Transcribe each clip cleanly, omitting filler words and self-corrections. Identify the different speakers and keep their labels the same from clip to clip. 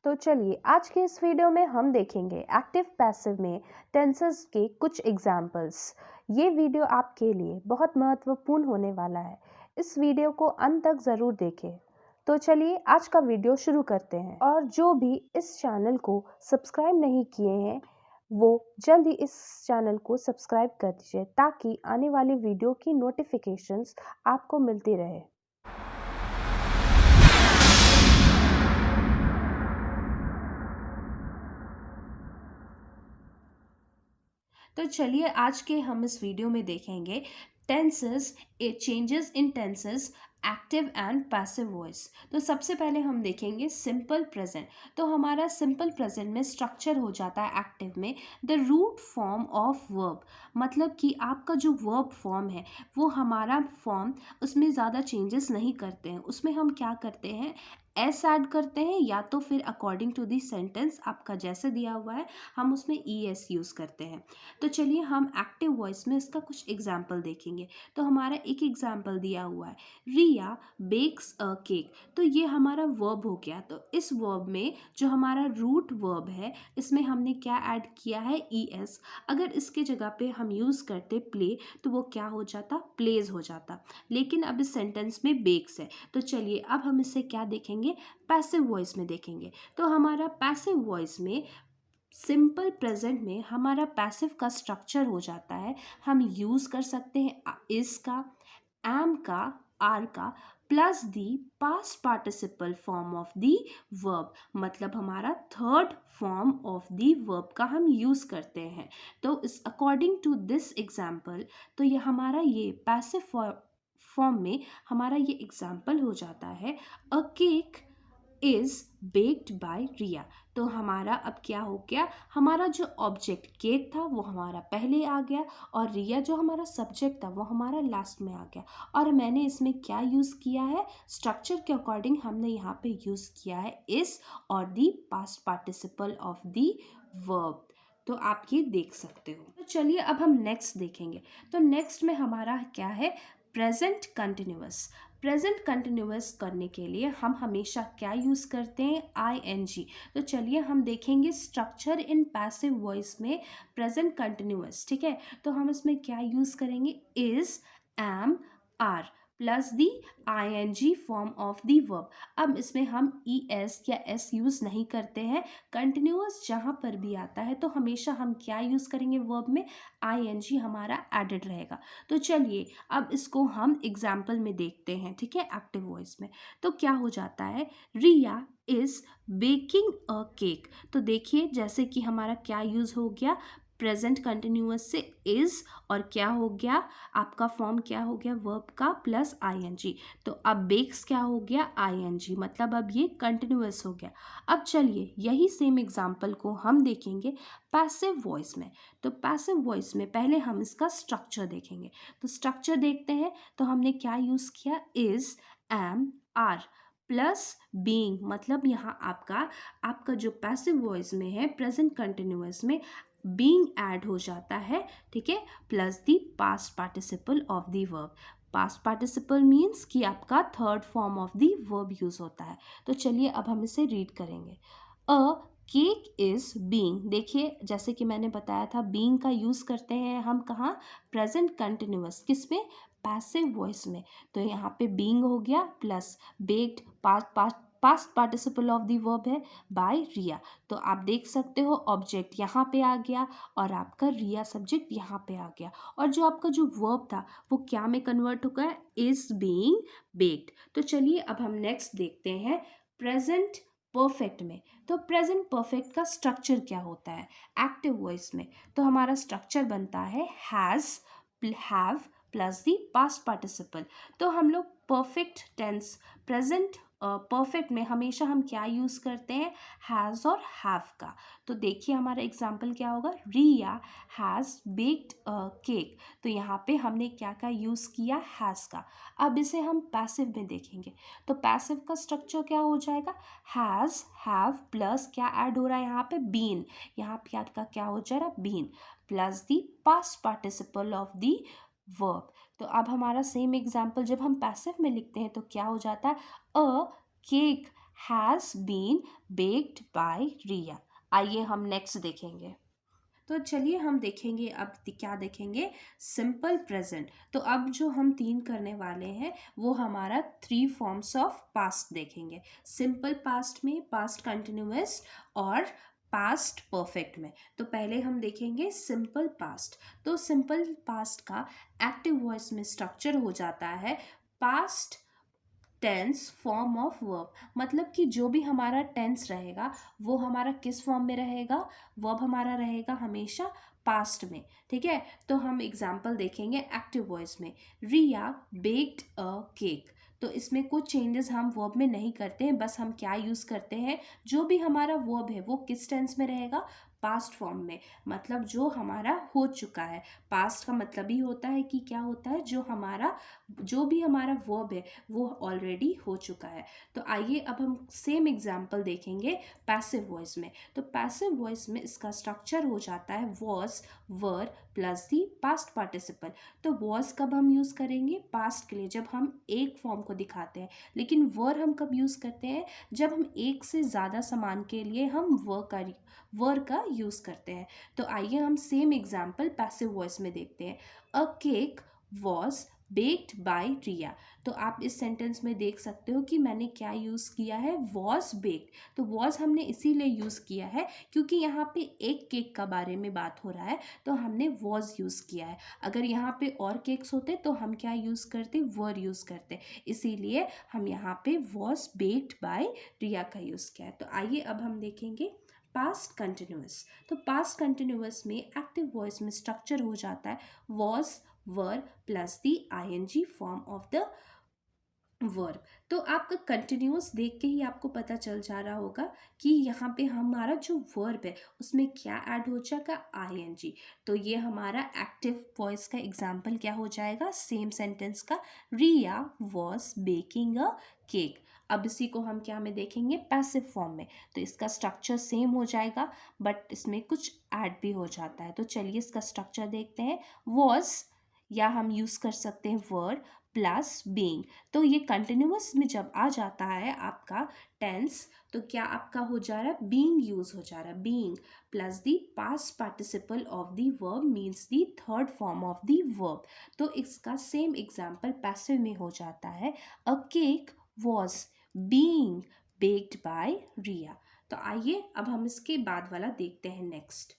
Speaker 1: तो चलिए आज के इस वीडियो में हम देखेंगे एक्टिव पैसिव में टेंसेस के कुछ एग्जाम्पल्स। ये वीडियो आपके लिए बहुत महत्वपूर्ण होने वाला है, इस वीडियो को अंत तक ज़रूर देखें। तो चलिए आज का वीडियो शुरू करते हैं। और जो भी इस चैनल को सब्सक्राइब नहीं किए हैं वो जल्दी इस चैनल को सब्सक्राइब कर दीजिए ताकि आने वाली वीडियो की नोटिफिकेशंस आपको मिलती रहे। तो चलिए आज के हम इस वीडियो में देखेंगे tenses, changes in tenses, active and passive voice. तो सबसे पहले हम देखेंगे सिंपल प्रेजेंट। तो हमारा सिंपल प्रेजेंट में स्ट्रक्चर हो जाता है एक्टिव में the root form of verb, मतलब कि आपका जो वर्ब फॉर्म है वो हमारा फॉर्म उसमें ज़्यादा चेंजेस नहीं करते हैं। उसमें हम क्या करते हैं, एस ऐड करते हैं या तो फिर अकॉर्डिंग टू दी सेंटेंस आपका जैसे दिया हुआ है हम उसमें ई एस यूज़ करते हैं। तो चलिए हम एक्टिव वॉइस में इसका कुछ एग्जाम्पल देखेंगे। तो हमारा एक एग्जाम्पल दिया हुआ है, रिया बेक्स अ केक। तो ये हमारा वर्ब हो गया। तो इस वर्ब में जो हमारा रूट वर्ब है इसमें हमने क्या ऐड किया है, ई एस। अगर इसके जगह पे हम यूज़ करते प्ले तो वो क्या हो जाता, प्लेज हो जाता। लेकिन अब इस सेंटेंस में बेक्स है। तो चलिए अब हम इसे क्या देखेंगे, पैसिव वॉइस में देखेंगे। तो हमारा पैसिव वॉइस में सिंपल प्रेजेंट में हमारा पैसिव का स्ट्रक्चर हो जाता है, हम यूज़ कर सकते हैं इज का, एम का, आर का plus the past participle form of the verb, मतलब हमारा third form of the verb का हम यूज़ करते हैं। तो इस अकॉर्डिंग टू दिस एग्जाम्पल तो ये हमारा ये पैसिव फॉर्म में हमारा ये एग्जाम्पल हो जाता है, a cake is baked by Riya. तो हमारा अब क्या हो गया, हमारा जो ऑब्जेक्ट केक था वो हमारा पहले आ गया और रिया जो हमारा सब्जेक्ट था वो हमारा लास्ट में आ गया। और मैंने इसमें क्या यूज़ किया है, स्ट्रक्चर के अकॉर्डिंग हमने यहाँ पे यूज़ किया है इस और दी past participle of the verb. तो आप ये देख सकते हो। तो चलिए अब हम नेक्स्ट देखेंगे। तो नेक्स्ट में हमारा क्या है, प्रेजेंट कंटिन्यूअस। प्रेजेंट कंटिन्यूअस करने के लिए हम हमेशा क्या यूज़ करते हैं, आई एन जी। तो चलिए हम देखेंगे स्ट्रक्चर इन पैसिव वॉइस में प्रेजेंट कंटिन्यूअस। ठीक है, तो हम इसमें क्या यूज़ करेंगे, is, am, are plus the I N G form of the verb. अब इसमें हम ई एस या एस यूज़ नहीं करते हैं। कंटिन्यूअस जहाँ पर भी आता है तो हमेशा हम क्या यूज़ करेंगे, वर्ब में आई एन जी हमारा एडेड रहेगा। तो चलिए अब इसको हम एग्जाम्पल में देखते हैं। ठीक है, एक्टिव वॉइस में तो क्या हो जाता है, रिया इज बेकिंग अ केक। तो देखिए जैसे कि हमारा क्या यूज़ हो गया, प्रेजेंट कंटिन्यूअस से इज और क्या हो गया, आपका फॉर्म क्या हो गया, वर्ब का प्लस आई एन जी। तो अब बेक्स क्या हो गया, आई एन जी, मतलब अब ये कंटिन्यूअस हो गया। अब चलिए यही सेम एग्जाम्पल को हम देखेंगे पैसिव वॉइस में। तो पैसिव वॉइस में पहले हम इसका स्ट्रक्चर देखेंगे। तो स्ट्रक्चर देखते हैं। तो हमने क्या यूज़ किया, is, am, are plus being, मतलब यहाँ आपका आपका जो पैसिव वॉइस में है प्रेजेंट कंटिन्यूअस में बीइंग ऐड हो जाता है। ठीक है, plus the past participle of the verb. Past participle means कि आपका third form of the verb use होता है। तो चलिए अब हम इसे रीड करेंगे, अ केक इज बीइंग। देखिए जैसे कि मैंने बताया था बीइंग का यूज़ करते हैं हम कहाँ, प्रेजेंट कंटिन्यूअस, किसमें, पैसिव वॉइस में। तो यहाँ पे बीइंग हो गया plus baked, past participle of the verb है बाय रिया। तो आप देख सकते हो ऑब्जेक्ट यहाँ पे आ गया और आपका रिया सब्जेक्ट यहाँ पे आ गया और जो आपका जो वर्ब था वो क्या में कन्वर्ट हो गया, इज बीइंग बेक्ड। तो चलिए अब हम नेक्स्ट देखते हैं प्रेजेंट परफेक्ट में। तो प्रेजेंट परफेक्ट का स्ट्रक्चर क्या होता है एक्टिव वॉइस में, तो हमारा स्ट्रक्चर बनता है has, have plus the past participle. तो हम लोग परफेक्ट टेंस प्रेजेंट परफेक्ट में हमेशा हम क्या यूज़ करते हैं, हैज़ और हैव का। तो देखिए हमारा एग्जाम्पल क्या होगा, रिया हैज़ बेक्ड केक। तो यहाँ पे हमने क्या का यूज़ किया, हैज़ का। अब इसे हम पैसिव में देखेंगे। तो पैसिव का स्ट्रक्चर क्या हो जाएगा, हैज़, हैव प्लस क्या ऐड हो रहा है यहाँ पे, बीन। यहाँ पे आपका क्या हो जा रहा है, been plus the past participle of the verb. तो अब हमारा सेम एग्जाम्पल जब हम पैसिव में लिखते हैं तो क्या हो जाता है, a cake has been baked by Riya. आइए हम नेक्स्ट देखेंगे। तो चलिए हम देखेंगे अब क्या देखेंगे, सिंपल प्रेजेंट। तो अब जो हम तीन करने वाले हैं वो हमारा थ्री फॉर्म्स ऑफ पास्ट देखेंगे। सिंपल पास्ट में, पास्ट कंटिन्यूअस और पास्ट परफेक्ट में। तो पहले हम देखेंगे सिंपल पास्ट। तो सिंपल पास्ट का एक्टिव वॉइस में स्ट्रक्चर हो जाता है past tense form of verb. मतलब कि जो भी हमारा टेंस रहेगा वो हमारा किस फॉर्म में रहेगा, वर्ब हमारा रहेगा हमेशा पास्ट में। ठीक है, तो हम एग्जाम्पल देखेंगे एक्टिव वॉइस में। रिया बेक्ड अ केक। तो इसमें कुछ चेंजेस हम वर्ब में नहीं करते हैं, बस हम क्या यूज़ करते हैं, जो भी हमारा वर्ब है वो किस टेंस में रहेगा, पास्ट फॉर्म में। मतलब जो हमारा हो चुका है। पास्ट का मतलब ही होता है कि क्या होता है, जो भी हमारा वर्ब है वो ऑलरेडी हो चुका है। तो आइए अब हम सेम एग्जाम्पल देखेंगे पैसिव वॉइस में। तो पैसिव वॉइस में इसका स्ट्रक्चर हो जाता है was were plus the past participle. तो वॉज कब हम यूज़ करेंगे, पास्ट के लिए, जब हम एक फॉर्म को दिखाते हैं। लेकिन वर हम कब यूज़ करते हैं, जब हम एक से ज़्यादा सामान के लिए हम वर का यूज़ करते हैं। तो आइए हम सेम एग्जाम्पल पैसिव वॉइस में देखते हैं। A cake was baked by Riya. तो आप इस सेंटेंस में देख सकते हो कि मैंने क्या यूज़ किया है, वॉज बेक्ड। तो वॉज हमने इसीलिए यूज़ किया है क्योंकि यहाँ पे एक केक का बारे में बात हो रहा है, तो हमने वॉज यूज़ किया है। अगर यहाँ पे और केक्स होते तो हम क्या यूज़ करते, वर यूज़ करते। इसीलिए हम यहाँ पे वॉज बेक्ड बाय रिया का यूज़ किया है। तो आइए अब हम देखेंगे पास्ट कंटिन्यूअस। तो पास्ट कंटिन्यूअस में एक्टिव वॉइस में स्ट्रक्चर हो जाता है was were plus the ING form of the verb. तो आपका कंटिन्यूअस देख के ही आपको पता चल जा रहा होगा कि यहाँ पे हमारा जो वर्ब है उसमें क्या ऐड हो जाएगा, आईएनजी। तो ये हमारा एक्टिव वॉइस का एग्जाम्पल क्या हो जाएगा, सेम सेंटेंस का, रिया वॉज बेकिंग अ केक। अब इसी को हम क्या में देखेंगे, पैसिव फॉर्म में। तो इसका स्ट्रक्चर सेम हो जाएगा बट इसमें कुछ ऐड भी हो जाता है। तो चलिए इसका स्ट्रक्चर देखते हैं। वॉज, या हम यूज़ कर सकते हैं वर्ड प्लस बीइंग। तो ये कंटिन्यूअस में जब आ जाता है आपका टेंस, तो क्या आपका हो जा रहा है, बीइंग यूज हो जा रहा है। Being plus the past participle of the verb means the third form of the verb. तो इसका सेम एग्जाम्पल पैसिव में हो जाता है। A cake was being baked by Riya. तो आइए अब हम इसके बाद वाला देखते हैं नेक्स्ट।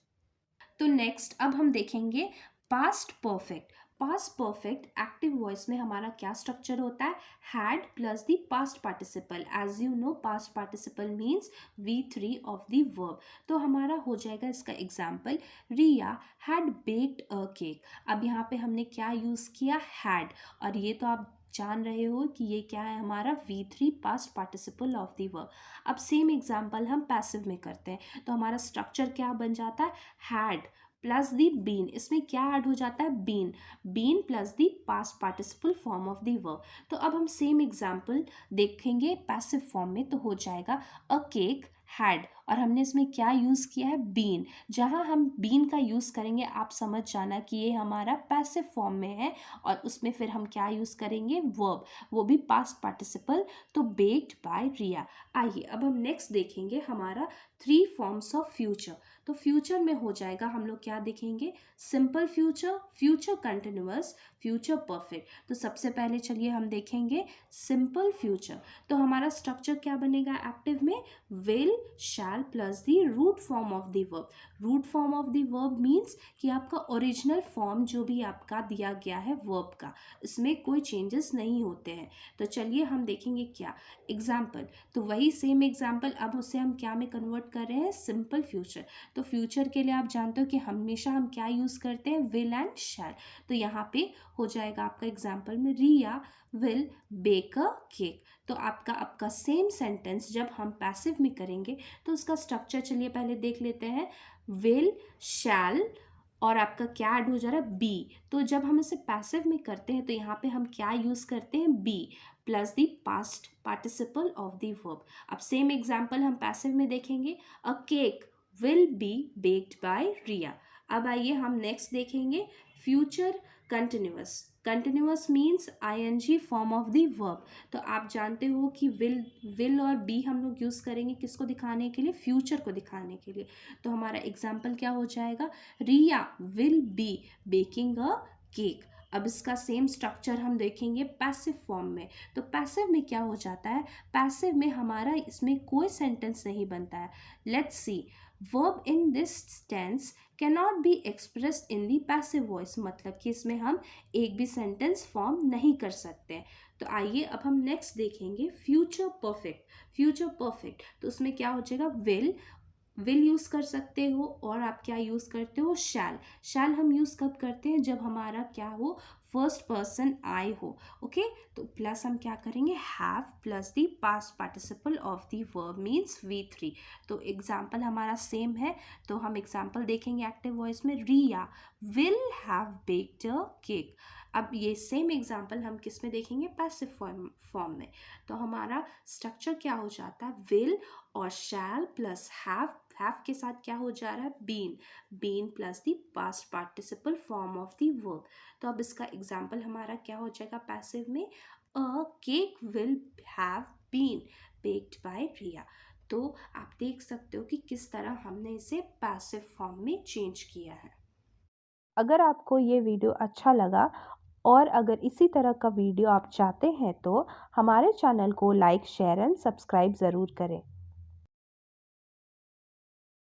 Speaker 1: तो नेक्स्ट अब हम देखेंगे past perfect. Past perfect active voice में हमारा क्या स्ट्रक्चर होता है, had plus the past participle. As you know past participle means V3 of the verb. तो हमारा हो जाएगा इसका example, Riya had baked a cake. अब यहाँ पे हमने क्या यूज़ किया, हैड, और ये तो आप जान रहे हो कि ये क्या है, हमारा V3 past participle of the verb. अब सेम एग्जाम्पल हम पैसिव में करते हैं। तो हमारा स्ट्रक्चर क्या बन जाता है, हैड प्लस दी बीन। इसमें क्या ऐड हो जाता है, been. Been plus the past participle form of the verb. तो अब हम सेम एग्जाम्पल देखेंगे पैसिव फॉर्म में। तो हो जाएगा अ केक हैड, और हमने इसमें क्या यूज़ किया है, बीन। जहाँ हम बीन का यूज़ करेंगे आप समझ जाना कि ये हमारा पैसिव फॉर्म में है, और उसमें फिर हम क्या यूज़ करेंगे, वर्ब, वो भी पास्ट पार्टिसिपल। तो बेक्ड बाय रिया। आइए अब हम नेक्स्ट देखेंगे हमारा थ्री फॉर्म्स ऑफ फ्यूचर। तो फ्यूचर में हो जाएगा, हम लोग क्या देखेंगे, simple future, future continuous, future perfect. तो सबसे पहले चलिए हम देखेंगे सिंपल फ्यूचर। तो हमारा स्ट्रक्चर क्या बनेगा एक्टिव में, will shall plus the root form of the verb. Root form of the verb means कि आपका ओरिजिनल फॉर्म जो भी आपका दिया गया है वर्ब का, इसमें कोई चेंजेस नहीं होते हैं। तो चलिए हम देखेंगे क्या एग्जाम्पल। तो वही सेम एग्जाम्पल, अब उसे हम क्या में कन्वर्ट कर रहे हैं, सिंपल फ्यूचर। तो फ्यूचर के लिए आप जानते हो कि हमेशा हम क्या यूज़ करते हैं, विल एंड शैल। तो यहाँ पे हो जाएगा आपका एग्जाम्पल में, Riya will bake a cake. तो आपका आपका सेम सेंटेंस जब हम पैसिव में करेंगे तो उसका स्ट्रक्चर चलिए पहले देख लेते हैं, विल शैल, और आपका क्या ऐड हो जा रहा है, बी। तो जब हम इसे पैसिव में करते हैं तो यहाँ पे हम क्या यूज़ करते हैं, be plus the past participle of the verb. अब सेम एग्जाम्पल हम पैसिव में देखेंगे, a cake will be baked by Riya. अब आइए हम नेक्स्ट देखेंगे future continuous. Continuous means ing form of the verb. तो आप जानते हो कि विल और बी हम लोग यूज़ करेंगे किसको दिखाने के लिए, फ्यूचर को दिखाने के लिए। तो हमारा एग्जाम्पल क्या हो जाएगा, Riya will be baking a cake. अब इसका सेम स्ट्रक्चर हम देखेंगे पैसिव फॉर्म में। तो पैसिव में क्या हो जाता है, पैसिव में हमारा इसमें कोई सेंटेंस नहीं बनता है। Let's see, verb in this tense can not be expressed in the passive voice, मतलब कि इसमें हम एक भी सेंटेंस फॉर्म नहीं कर सकते। तो आइए अब हम नेक्स्ट देखेंगे फ्यूचर परफेक्ट। फ्यूचर परफेक्ट तो उसमें क्या हो जाएगा, विल यूज़ कर सकते हो, और आप क्या यूज़ करते हो, शैल। शैल हम यूज़ कब करते हैं, जब हमारा क्या हो, फर्स्ट पर्सन आई हो। ओके, तो प्लस हम क्या करेंगे, have plus the past participle of the verb means V3। तो एग्जाम्पल हमारा सेम है। तो हम एग्जाम्पल देखेंगे एक्टिव वॉइस में, Riya will have baked a cake. अब ये सेम एग्जाम्पल हम किस में देखेंगे, पैसिव फॉर्म में। तो हमारा स्ट्रक्चर क्या हो जाता है, विल और शैल प्लस हैव के साथ क्या हो जा रहा है, been plus the past participle form of the verb. तो अब इसका एग्जाम्पल हमारा क्या हो जाएगा पैसिव में, a cake will have been baked by Riya. तो आप देख सकते हो कि किस तरह हमने इसे पैसिव फॉर्म में चेंज किया है।
Speaker 2: अगर आपको ये वीडियो अच्छा लगा और अगर इसी तरह का वीडियो आप चाहते हैं तो हमारे चैनल को लाइक, शेयर एंड सब्सक्राइब ज़रूर करें।